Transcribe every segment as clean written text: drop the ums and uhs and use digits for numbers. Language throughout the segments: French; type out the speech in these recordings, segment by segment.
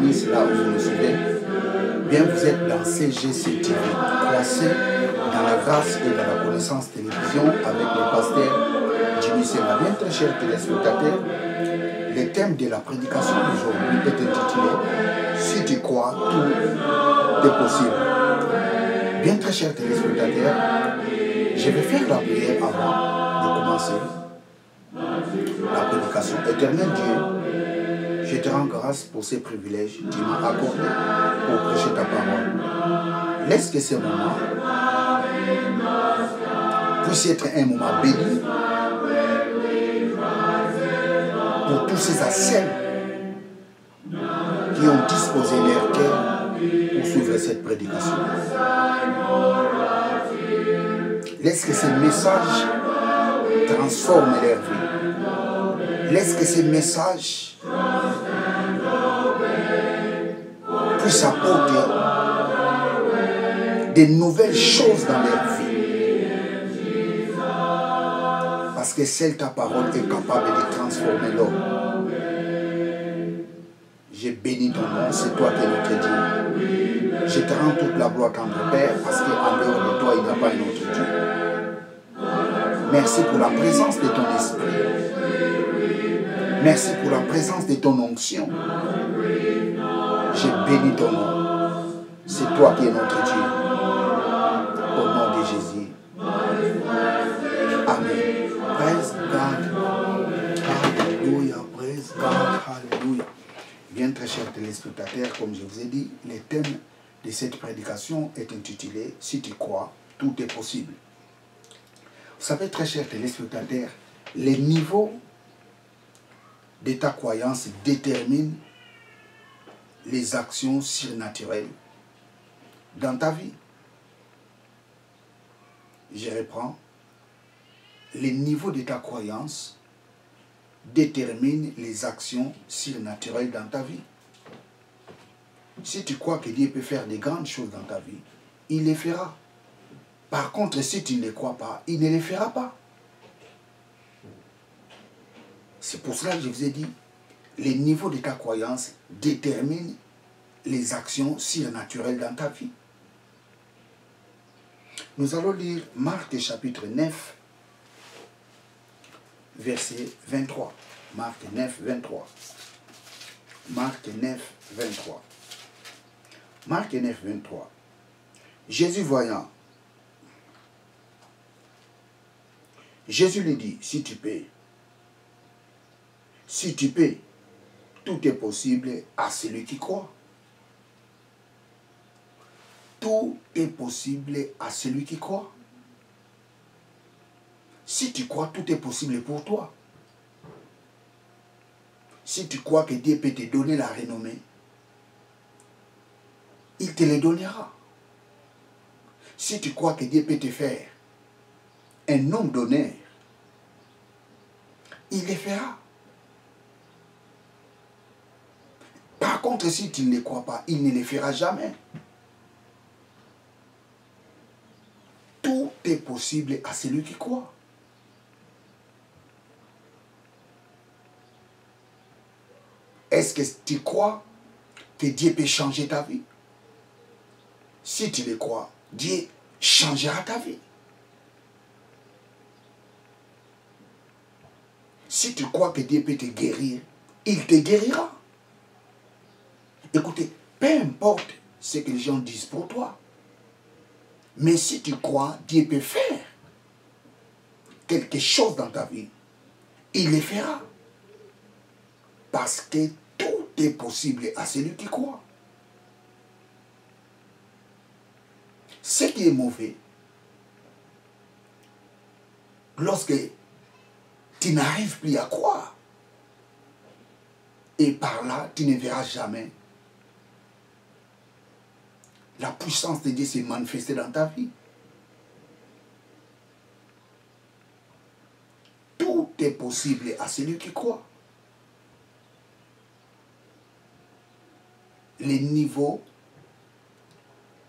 bénisse là où vous nous suivez. Bien, vous êtes dans CGC TV, classé dans la grâce et dans la connaissance télévision avec le pasteur Jimmy Sema. Bien, très chers téléspectateurs, le thème de la prédication d'aujourd'hui est intitulé « Si tu crois, tout est possible ». Bien, très chers téléspectateurs, je vais faire la prière avant de commencer la prédication. Éternel Dieu, je te rends grâce pour ces privilèges que tu m'as accordés pour prêcher ta parole. Laisse que ce moment puisse être un moment béni pour tous ces anciens qui ont disposé leur cœur pour suivre cette prédication. Laisse que ces messages transforment leur vie. Laisse que ces messages puissent apporter de nouvelles choses dans leur vie. Parce que seule ta parole est capable de transformer l'homme. Je bénis ton nom, c'est toi qui es notre Dieu. Je te rends toute la gloire, tendre Père, parce qu'en dehors de toi, il n'y a pas un autre Dieu. Merci pour la présence de ton esprit. Merci pour la présence de ton onction. Je bénis ton nom. C'est toi qui es notre Dieu. Au nom de Jésus. Amen. Praise God. Alléluia. Praise God. Alléluia. Bien, très chers téléspectateurs, comme je vous ai dit, le thème de cette prédication est intitulé « Si tu crois, tout est possible ». Vous savez, très chers téléspectateurs, les niveaux de ta croyance déterminent les actions surnaturelles dans ta vie. Je reprends. Les niveaux de ta croyance déterminent les actions surnaturelles dans ta vie. Si tu crois que Dieu peut faire de grandes choses dans ta vie, il les fera. Par contre, si tu ne les crois pas, il ne les fera pas. C'est pour cela que je vous ai dit, les niveaux de ta croyance déterminent les actions surnaturelles dans ta vie. Nous allons lire Marc chapitre 9, verset 23. Marc 9, 23. Marc 9, 23. Marc 9, 23. Jésus voyant, Jésus lui dit, si tu peux, tout est possible à celui qui croit. Tout est possible à celui qui croit. Si tu crois, tout est possible pour toi. Si tu crois que Dieu peut te donner la renommée, il te le donnera. Si tu crois que Dieu peut te faire un homme d'honneur, il le fera. Par contre, si tu ne le crois pas, il ne le fera jamais. Tout est possible à celui qui croit. Est-ce que tu crois que Dieu peut changer ta vie? Si tu le crois, Dieu changera ta vie. Si tu crois que Dieu peut te guérir, il te guérira. Écoutez, peu importe ce que les gens disent pour toi, mais si tu crois, Dieu peut faire quelque chose dans ta vie, il le fera. Parce que tout est possible à celui qui croit. Ce qui est mauvais, lorsque tu n'arrives plus à croire, et par là, tu ne verras jamais la puissance de Dieu se manifester dans ta vie. Tout est possible à celui qui croit. Les niveaux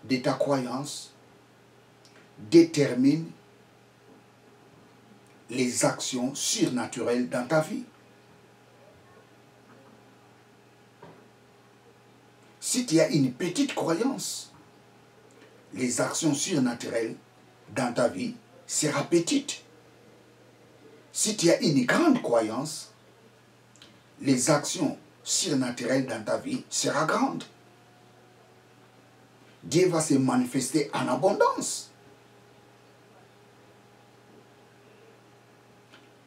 de ta croyance déterminent les actions surnaturelles dans ta vie. Si tu as une petite croyance, les actions surnaturelles dans ta vie seront petites. Si tu as une grande croyance, les actions surnaturelles dans ta vie seront grandes. Dieu va se manifester en abondance.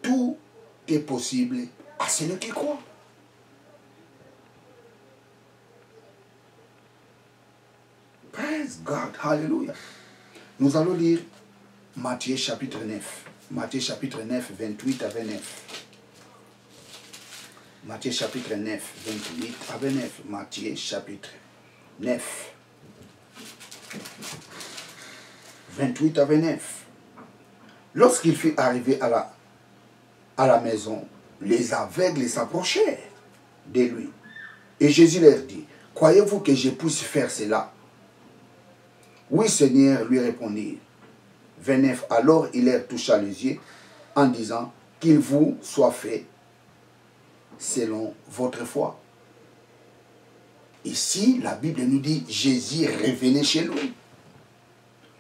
Tout est possible à celui qui croit. Praise God, hallelujah. Nous allons lire Matthieu chapitre 9. Matthieu chapitre 9, 28 à 29. Matthieu chapitre 9, 28 à 29. Matthieu chapitre 9, 28 à 29. Lorsqu'il fut arrivé à la maison, les aveugles s'approchèrent de lui. Et Jésus leur dit, « Croyez-vous que je puisse faire cela ?» « Oui, Seigneur, lui répondit. 29. Alors il leur toucha les yeux en disant, « Qu'il vous soit fait selon votre foi. » Ici, la Bible nous dit, Jésus revenait chez lui.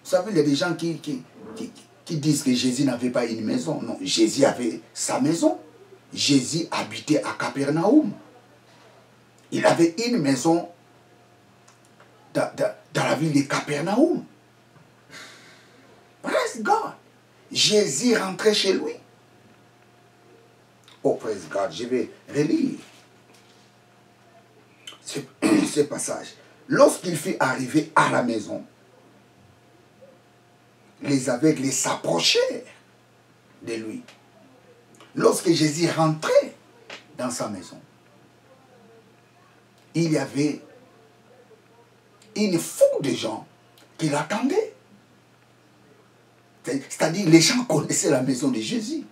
Vous savez, il y a des gens qui disent que Jésus n'avait pas une maison. Non, Jésus avait sa maison. Jésus habitait à Capernaum. Il avait une maison dans la ville de Capernaum. Praise God. Jésus rentrait chez lui. Oh, praise God. Je vais relire ce passage. Lorsqu'il fut arrivé à la maison, les aveugles s'approchèrent de lui. Lorsque Jésus rentrait dans sa maison, il y avait une foule de gens qui l'attendaient. C'est-à-dire, les gens connaissaient la maison de Jésus.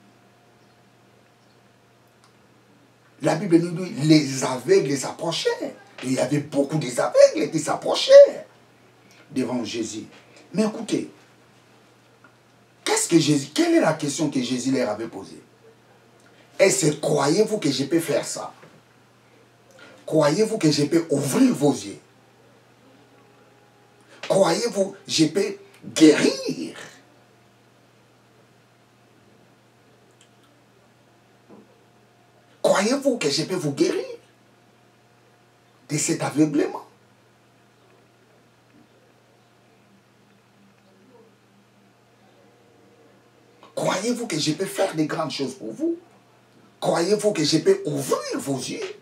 La Bible nous dit, les aveugles s'approchaient. Il y avait beaucoup d'aveugles qui s'approchaient devant Jésus. Mais écoutez, quelle est la question que Jésus leur avait posée? Est-ce que croyez-vous que je peux faire ça? Croyez-vous que je peux ouvrir vos yeux? Croyez-vous que je peux guérir? Croyez-vous que je peux vous guérir de cet aveuglement? Croyez-vous que je peux faire de grandes choses pour vous? Croyez-vous que je peux ouvrir vos yeux?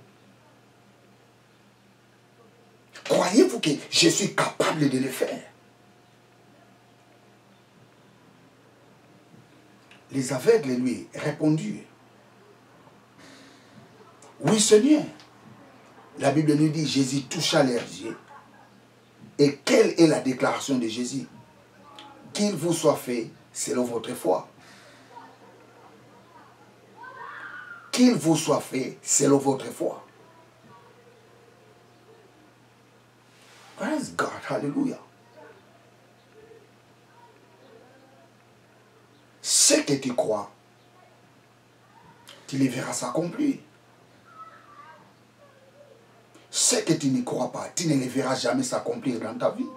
Croyez-vous que je suis capable de le faire? Les aveugles lui répondirent, oui, Seigneur. La Bible nous dit, Jésus toucha leurs yeux. Et quelle est la déclaration de Jésus? Qu'il vous soit fait selon votre foi. Qu'il vous soit fait selon votre foi. Praise God, hallelujah. Ce que tu crois, tu le verras s'accomplir. Ce que tu ne crois pas, tu ne le verras jamais s'accomplir dans ta vie.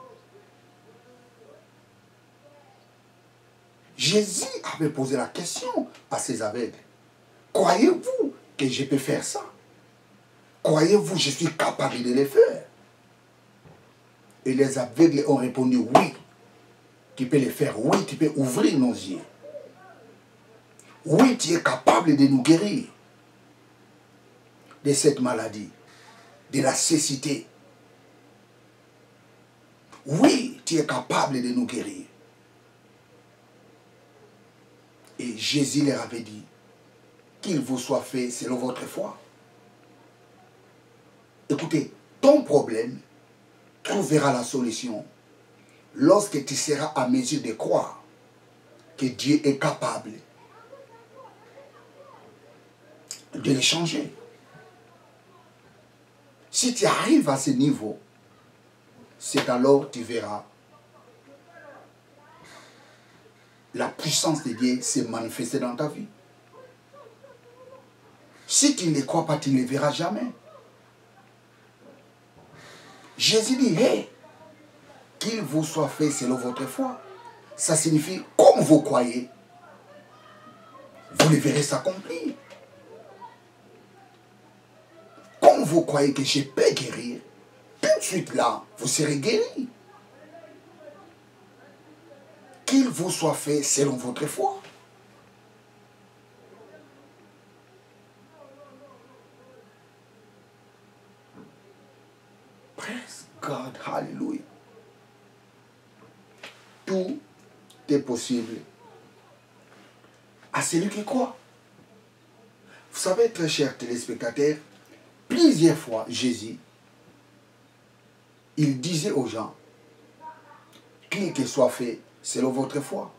Jésus avait posé la question à ses aveugles. Croyez-vous que je peux faire ça? Croyez-vous que je suis capable de le faire? Et les aveugles ont répondu, oui, tu peux le faire. Oui, tu peux ouvrir nos yeux. Oui, tu es capable de nous guérir de cette maladie, de la cécité. Oui, tu es capable de nous guérir. Et Jésus leur avait dit, qu'il vous soit fait selon votre foi. Écoutez, ton problème trouvera la solution lorsque tu seras à mesure de croire que Dieu est capable de le changer. Si tu arrives à ce niveau, c'est alors que tu verras la puissance de Dieu se manifester dans ta vie. Si tu ne le crois pas, tu ne le verras jamais. Jésus dit, hey, qu'il vous soit fait selon votre foi. Ça signifie, comme vous croyez, vous le verrez s'accomplir. Comme vous croyez que je peux guérir, tout de suite là, vous serez guéri. Qu'il vous soit fait selon votre foi. Praise God, hallelujah. Tout est possible à celui qui croit. Vous savez, très chers téléspectateurs, plusieurs fois, Jésus, il disait aux gens, qu'il que soit fait selon votre foi.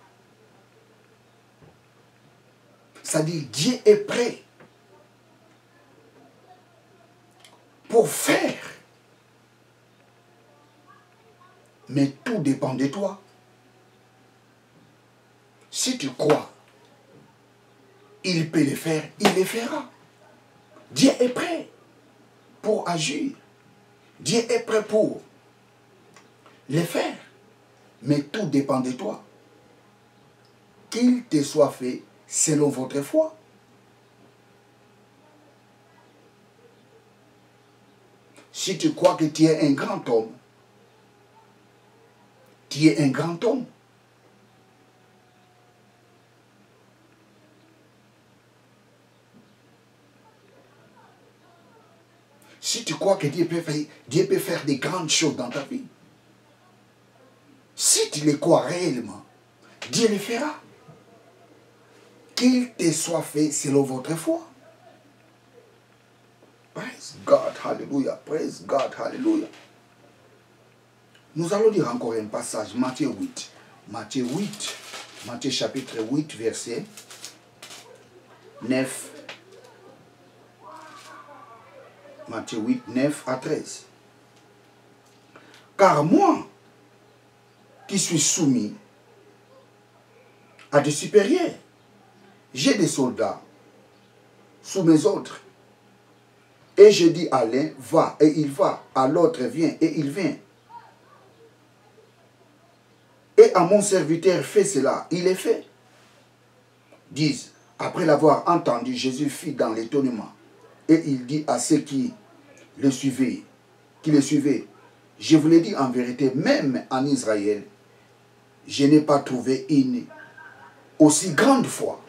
C'est-à-dire, Dieu est prêt pour faire. Mais tout dépend de toi. Si tu crois, il peut le faire, il le fera. Dieu est prêt pour agir. Dieu est prêt pour le faire. Mais tout dépend de toi. Qu'il te soit fait selon votre foi. Si tu crois que tu es un grand homme, tu es un grand homme. Si tu crois que Dieu peut faire des grandes choses dans ta vie, si tu le crois réellement, Dieu le fera. Qu'il te soit fait selon votre foi. Praise God, hallelujah. Praise God, hallelujah. Nous allons lire encore un passage, Matthieu 8. Matthieu 8, Matthieu chapitre 8, verset 9. Matthieu 8, 9 à 13. Car moi, qui suis soumis à des supérieurs, j'ai des soldats sous mes ordres. Et je dis à l'un, va, et il va. À l'autre, viens, et il vient. Et à mon serviteur, fais cela. Il est fait. Disent, après l'avoir entendu, Jésus fit dans l'étonnement. Et il dit à ceux qui le suivaient, je vous l'ai dit en vérité, même en Israël, je n'ai pas trouvé une aussi grande foi.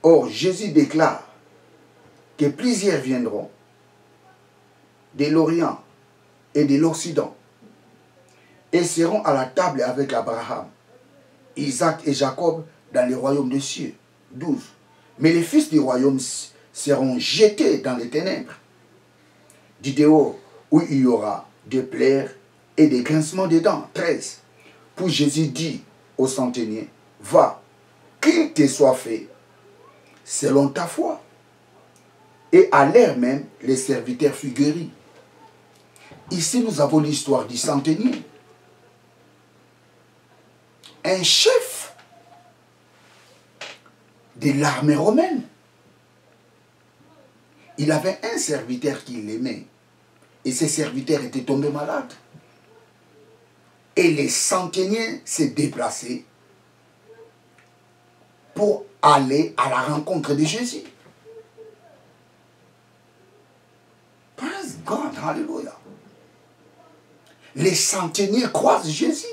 Or, Jésus déclare que plusieurs viendront de l'Orient et de l'Occident et seront à la table avec Abraham, Isaac et Jacob dans le royaume des cieux. 12. Mais les fils du royaume seront jetés dans les ténèbres, du dehors où il y aura des pleurs et des grincements de dents. 13. Puis Jésus dit au centenier, va, qu'il te soit fait selon ta foi. Et à l'heure même, les serviteurs furent guéris. Ici, nous avons l'histoire du centenier. Un chef de l'armée romaine. Il avait un serviteur qui l'aimait. Et ce serviteur était tombé malade. Et les centeniers s'est déplacé pour aller à la rencontre de Jésus. Praise God, hallelujah. Les centeniers croisent Jésus.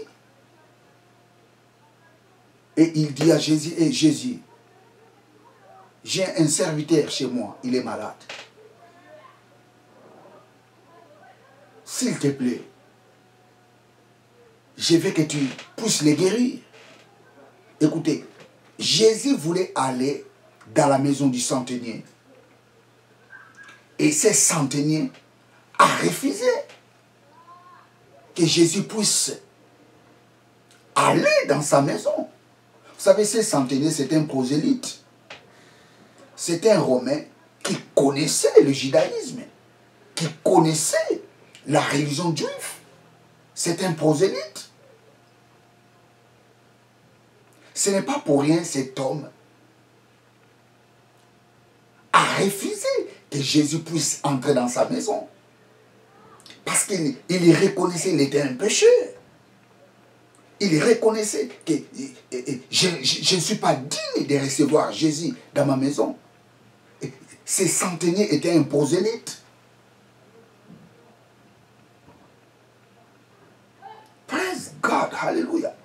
Et il dit à Jésus, et Jésus, j'ai un serviteur chez moi, il est malade. S'il te plaît, je veux que tu puisses le guérir. Écoutez, Jésus voulait aller dans la maison du centenier. Et ce centenier a refusé que Jésus puisse aller dans sa maison. Vous savez, ce centenier, c'est un prosélyte. C'est un Romain qui connaissait le judaïsme, qui connaissait la religion juive. C'est un prosélyte. Ce n'est pas pour rien cet homme a refusé que Jésus puisse entrer dans sa maison. Parce qu'il reconnaissait qu'il était un pécheur. Il reconnaissait que je ne suis pas digne de recevoir Jésus dans ma maison. Ces centeniers étaient un prosélyte. Praise God, hallelujah.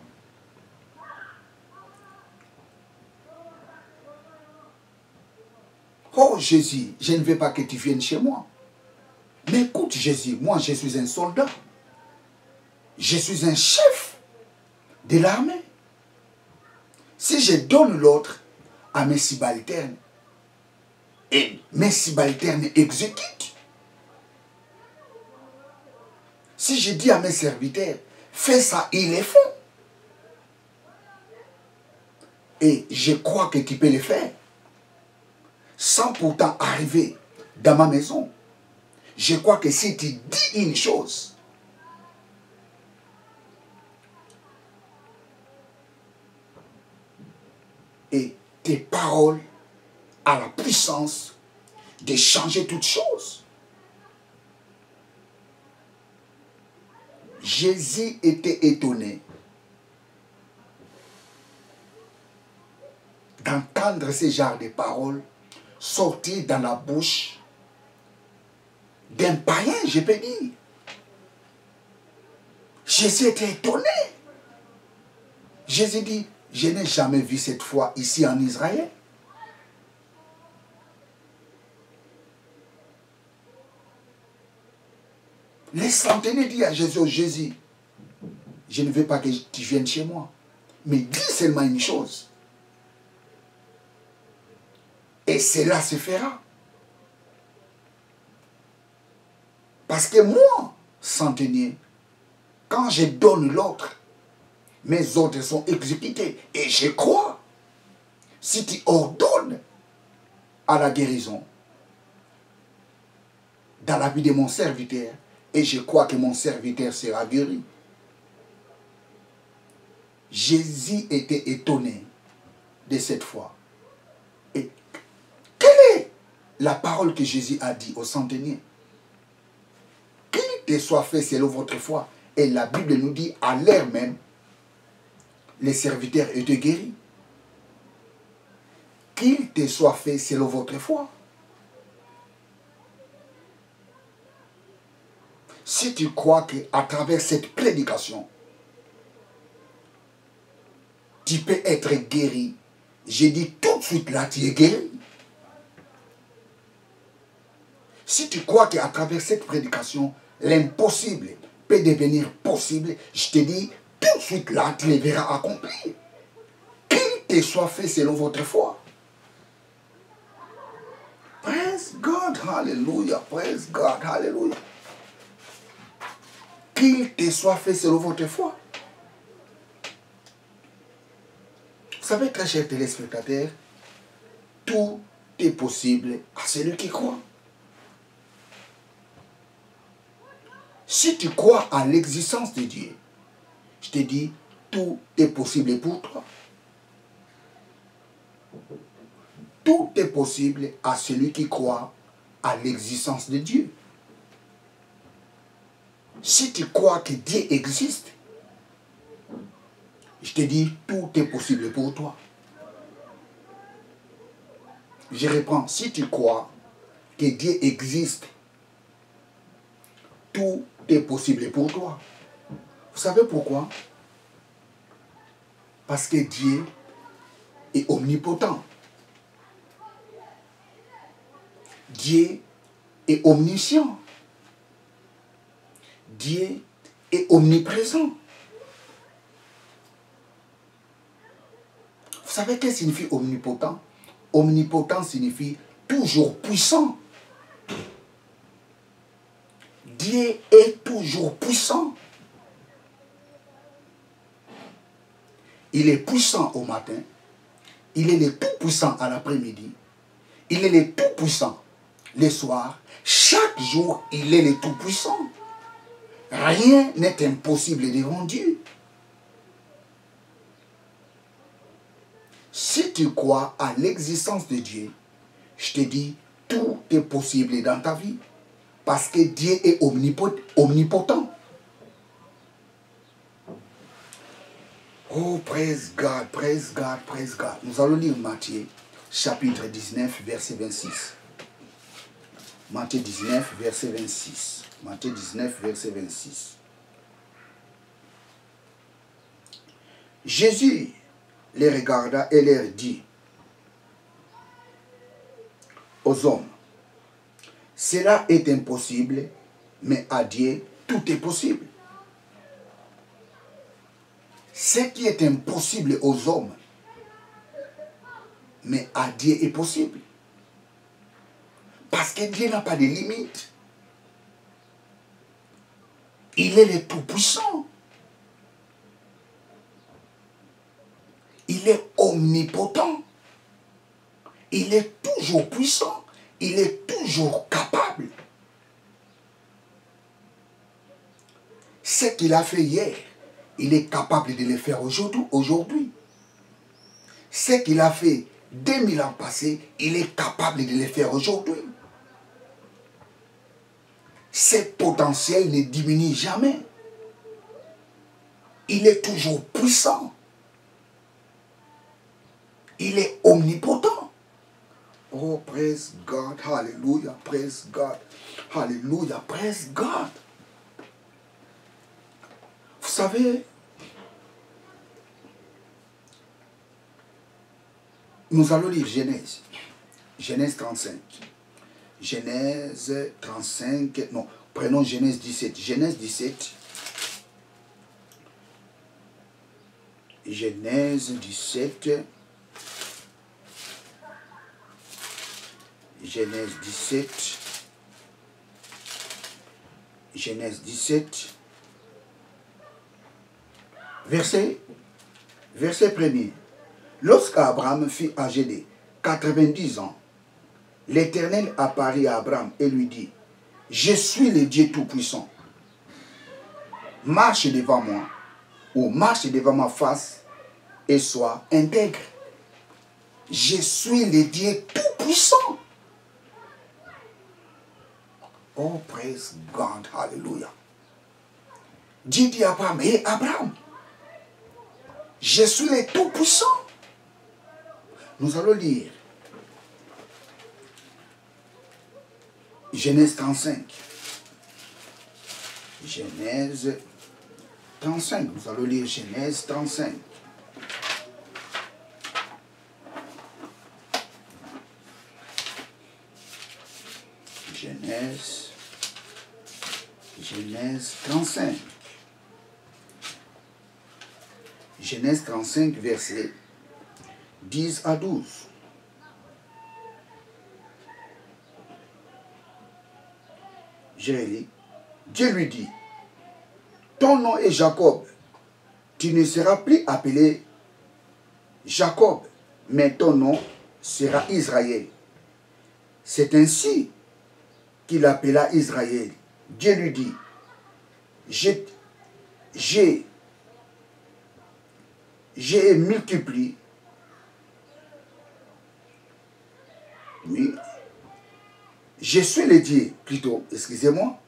Oh Jésus, je ne veux pas que tu viennes chez moi. Mais écoute Jésus, moi je suis un soldat. Je suis un chef de l'armée. Si je donne l'autre à mes subalternes, et mes subalternes exécutent. Si je dis à mes serviteurs, fais ça, ils le font. Et je crois que tu peux le faire. Sans pourtant arriver dans ma maison. Je crois que si tu dis une chose, et tes paroles ont la puissance de changer toutes choses. Jésus était étonné d'entendre ce genre de paroles sortir dans la bouche d'un païen, je peux dire. Jésus était étonné. Jésus dit, je n'ai jamais vu cette foi ici en Israël. Les centeniers disent à Jésus, oh Jésus, je ne veux pas que tu viennes chez moi, mais dis seulement une chose. Et cela se fera. Parce que moi, centenier, quand je donne l'autre, mes ordres sont exécutés. Et je crois, si tu ordonnes à la guérison, dans la vie de mon serviteur, et je crois que mon serviteur sera guéri. Jésus était étonné de cette foi. Et quelle est la parole que Jésus a dit au centenier? Qu'il te soit fait selon votre foi. Et la Bible nous dit, à l'heure même, les serviteurs étaient guéris. Qu'il te soit fait selon votre foi. Si tu crois qu'à travers cette prédication, tu peux être guéri, j'ai dit tout de suite là, tu es guéri. Si tu crois qu'à travers cette prédication, l'impossible peut devenir possible, je te dis tout de suite là, tu les verras accomplir. Qu'il te soit fait selon votre foi. Praise God, hallelujah, praise God, hallelujah. Qu'il te soit fait selon votre foi. Vous savez, très chers téléspectateurs, tout est possible à celui qui croit. Si tu crois à l'existence de Dieu, je te dis, tout est possible pour toi. Tout est possible à celui qui croit à l'existence de Dieu. Si tu crois que Dieu existe, je te dis, tout est possible pour toi. Je reprends, si tu crois que Dieu existe, tout est possible pour toi. Vous savez pourquoi? Parce que Dieu est omnipotent. Dieu est omniscient. Dieu est omniprésent. Vous savez ce que signifie omnipotent? Omnipotent signifie toujours puissant. Dieu est toujours puissant. Il est puissant au matin. Il est le tout-puissant à l'après-midi. Il est le tout-puissant le soir. Chaque jour, il est le tout-puissant. Rien n'est impossible devant Dieu. Si tu crois à l'existence de Dieu, je te dis, tout est possible dans ta vie. Parce que Dieu est omnipotent. Oh, praise God, praise God, praise God. Nous allons lire Matthieu, chapitre 19, verset 26. Matthieu 19, verset 26. Matthieu 19, verset 26. Jésus les regarda et leur dit aux hommes, cela est impossible, mais à Dieu, tout est possible. Ce qui est impossible aux hommes, mais à Dieu est possible. Parce que Dieu n'a pas de limite. Il est le Tout-Puissant. Il est omnipotent. Il est toujours puissant. Il est toujours capable. Ce qu'il a fait hier, il est capable de le faire aujourd'hui. Ce qu'il a fait 2000 ans passés, il est capable de le faire aujourd'hui. Ce potentiel ne diminue jamais. Il est toujours puissant. Il est omnipotent. Oh, praise God, hallelujah, praise God, hallelujah, praise God. Vous savez, nous allons lire Genèse. Genèse 35. Genèse 35. Non, prenons Genèse 17. Genèse 17. Genèse 17. Genèse 17. Genèse 17. Verset 1er. Lorsqu'Abraham fut âgé de 90 ans, l'Éternel apparut à Abraham et lui dit, « Je suis le Dieu Tout-Puissant. Marche devant moi, ou marche devant ma face, et sois intègre. Je suis le Dieu Tout-Puissant. » Oh, praise God, hallelujah. Dieu dit à Abraham, « Hé Abraham, je suis le Tout-Puissant. » Nous allons lire Genèse 35. Genèse 35. Nous allons lire Genèse 35. Genèse 35. Genèse 35, versets 10 à 12. Je lis. Dieu lui dit, ton nom est Jacob. Tu ne seras plus appelé Jacob, mais ton nom sera Israël. C'est ainsi qu'il appela Israël. Dieu lui dit, j'ai multiplié. Oui. Je suis le Dieu, plutôt, excusez-moi,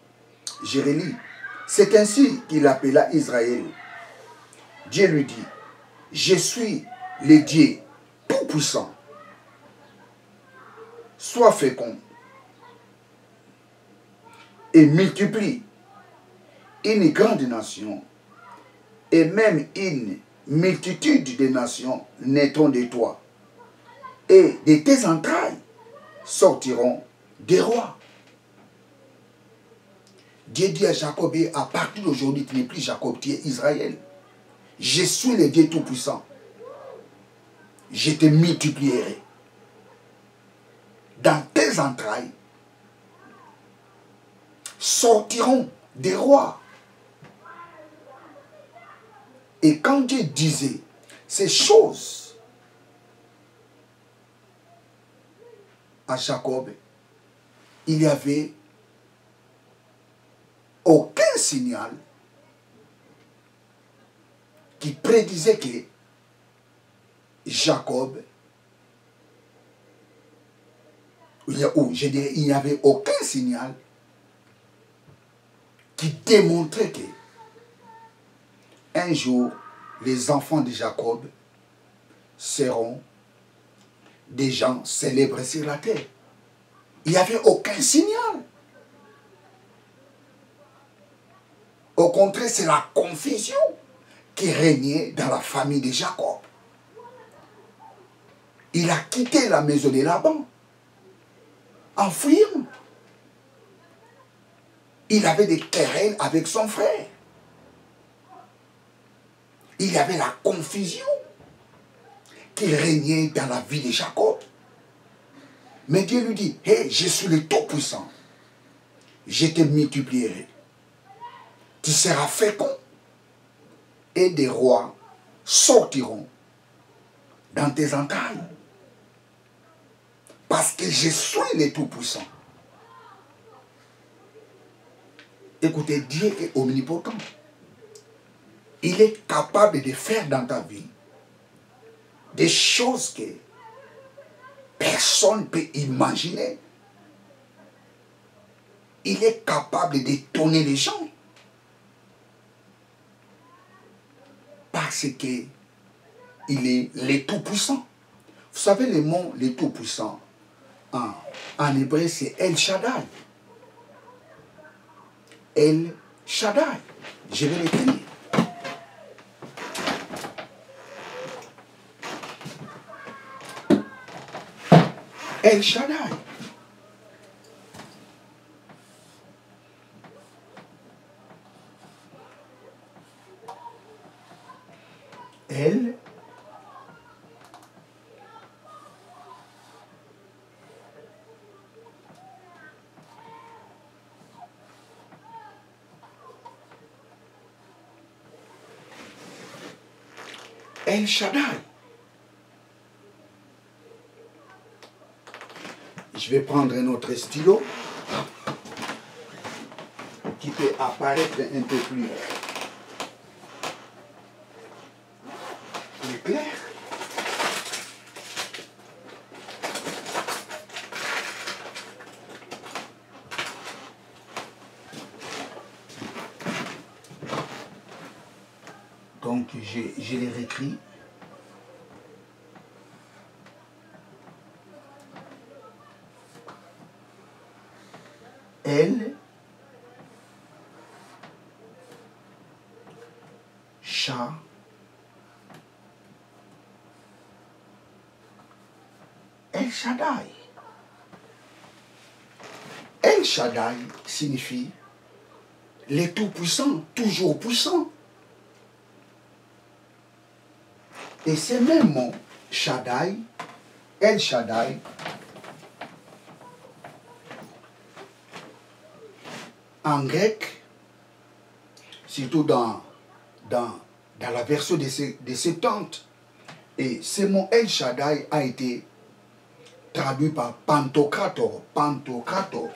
je relis. C'est ainsi qu'il appela Israël. Dieu lui dit, je suis le Dieu Tout-Puissant. Sois fécond et multiplie. Une grande nation et même une multitude de nations naîtront de toi. Et de tes entrailles sortiront des rois. Dieu dit à Jacob, à partir d'aujourd'hui, tu n'es plus Jacob, tu es Israël. Je suis le Dieu Tout-Puissant. Je te multiplierai. Dans tes entrailles sortiront des rois. Et quand Dieu disait ces choses à Jacob, il n'y avait aucun signal qui prédisait que Jacob, ou je dirais, il n'y avait aucun signal qui démontrait que un jour, les enfants de Jacob seront des gens célèbres sur la terre. Il n'y avait aucun signal. Au contraire, c'est la confusion qui régnait dans la famille de Jacob. Il a quitté la maison de Laban en fuyant. Il avait des querelles avec son frère. Il y avait la confusion qui régnait dans la vie de Jacob. Mais Dieu lui dit, hey, je suis le Tout-Puissant. Je te multiplierai. Tu seras fécond. Et des rois sortiront dans tes entrailles. Parce que je suis le Tout-Puissant. Écoutez, Dieu est omnipotent. Il est capable de faire dans ta vie des choses que personne ne peut imaginer. Il est capable d'étonner les gens. Parce que il est le Tout-Puissant. Vous savez, le mot le Tout-Puissant, en hébreu, c'est El Shaddai. El Shaddai. Je vais l'écrire. El Shaddai. El El Shaddai. Je vais prendre un autre stylo qui peut apparaître un peu plus clair. Donc, je l'ai réécrit. El Shaddai. El Shaddai. El Shaddai signifie le Tout-Puissant, toujours puissant. Et ce même mot, Shaddai, El Shaddai, en grec, surtout dans la version de Septante, et ce mot El Shaddai a été traduit par Pantocrator, Pantocrator.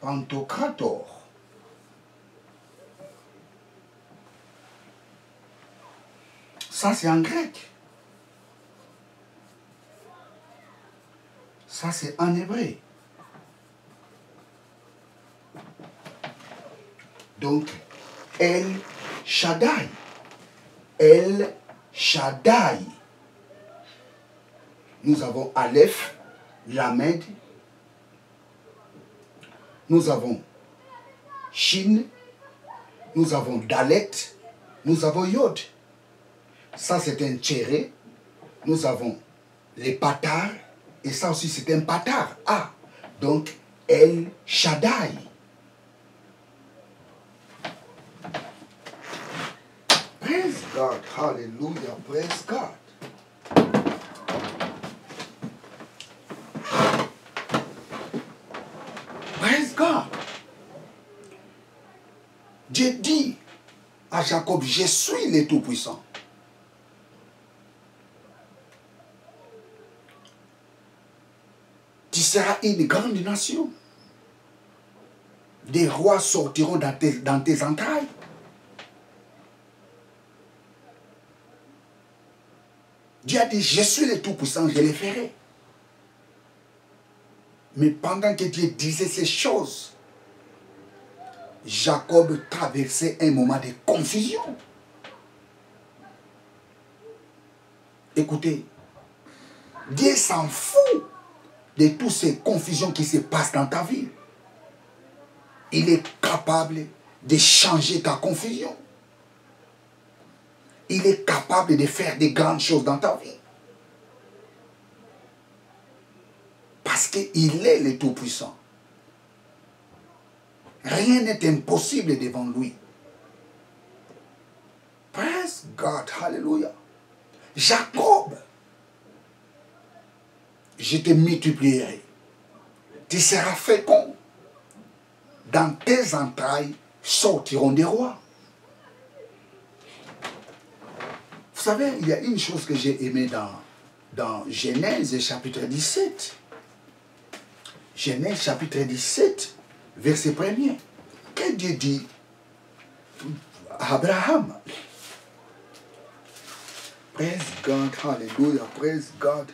Pantocrator. Ça, c'est en grec. Ça, c'est en hébreu. Donc, El Shaddai. El Shaddai. Nous avons Aleph, Lamed. Nous avons Shin. Nous avons Dalet. Nous avons Yod. Ça, c'est un tchéré. Nous avons les patards. Et ça aussi, c'est un patard. Ah, donc, El Shaddai. Praise God. Hallelujah. Praise God. Praise God. Dieu dit à Jacob, je suis le Tout-Puissant. seras une grande nation. Des rois sortiront dans tes entrailles. Dieu a dit, je suis le Tout-Puissant, je les ferai. Mais pendant que Dieu disait ces choses, Jacob traversait un moment de confusion. Écoutez, Dieu s'en fout de toutes ces confusions qui se passent dans ta vie. Il est capable de changer ta confusion. Il est capable de faire de grandes choses dans ta vie. Parce qu'il est le Tout-Puissant. Rien n'est impossible devant lui. Praise God, hallelujah. Jacob, je te multiplierai. Tu seras fécond. Dans tes entrailles sortiront des rois. Vous savez, il y a une chose que j'ai aimée dans Genèse chapitre 17. Genèse chapitre 17, verset 1er. Que Dieu dit à Abraham. Praise God, hallelujah, praise God.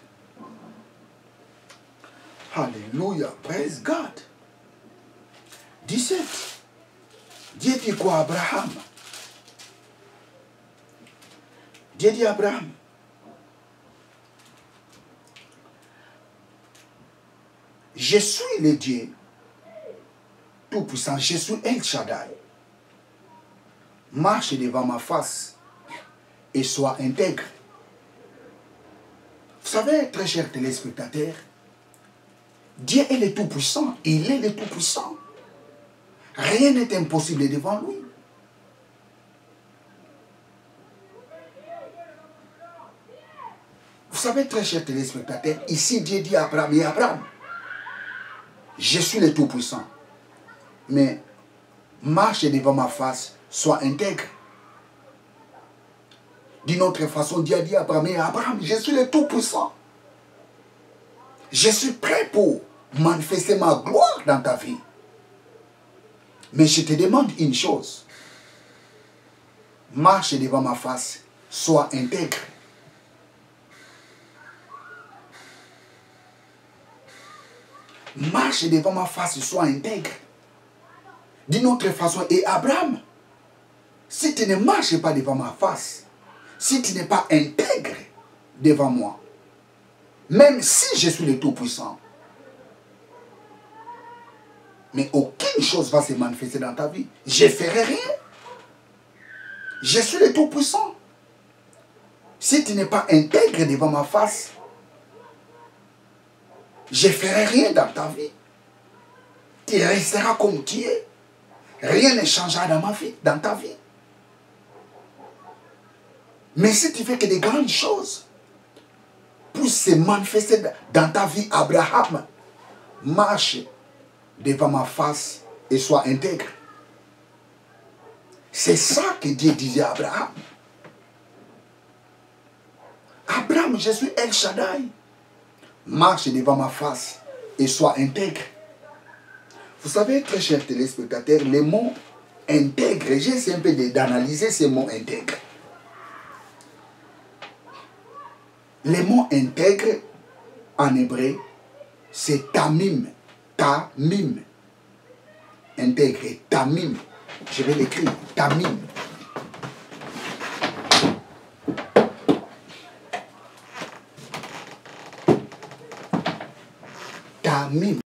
Hallelujah, praise God. 17. Dieu dit quoi à Abraham? Dieu dit à Abraham, je suis le Dieu Tout-Puissant, je suis El Shaddai. Marche devant ma face et sois intègre. Vous savez, très chers téléspectateurs, Dieu est le Tout-Puissant, il est le Tout-Puissant. Rien n'est impossible devant lui. Vous savez, très chers téléspectateurs, ici Dieu dit à Abraham, et Abraham, je suis le Tout-Puissant, mais marche devant ma face, sois intègre. D'une autre façon, Dieu a dit à Abraham, et Abraham, je suis le Tout-Puissant. Je suis prêt pour manifester ma gloire dans ta vie. Mais je te demande une chose. Marche devant ma face, sois intègre. Marche devant ma face, sois intègre. D'une autre façon, et Abraham, si tu ne marches pas devant ma face, si tu n'es pas intègre devant moi, même si je suis le Tout-Puissant, mais aucune chose va se manifester dans ta vie. Je ne ferai rien. Je suis le Tout-Puissant. Si tu n'es pas intègre devant ma face, je ne ferai rien dans ta vie. Tu resteras comme tu es. Rien ne changera dans ma vie, dans ta vie. Mais si tu fais que des grandes choses pour se manifester dans ta vie, Abraham, marche devant ma face et sois intègre. C'est ça que Dieu disait à Abraham. Abraham, je suis El Shaddai. Marche devant ma face et sois intègre. Vous savez, très chers téléspectateurs, les mots intègre, j'essaie un peu d'analyser ces mots intègre. Les mots intègre en hébreu, c'est tamim. Tamim. Intégré. Tamim. Je vais l'écrire. Tamim. Tamim.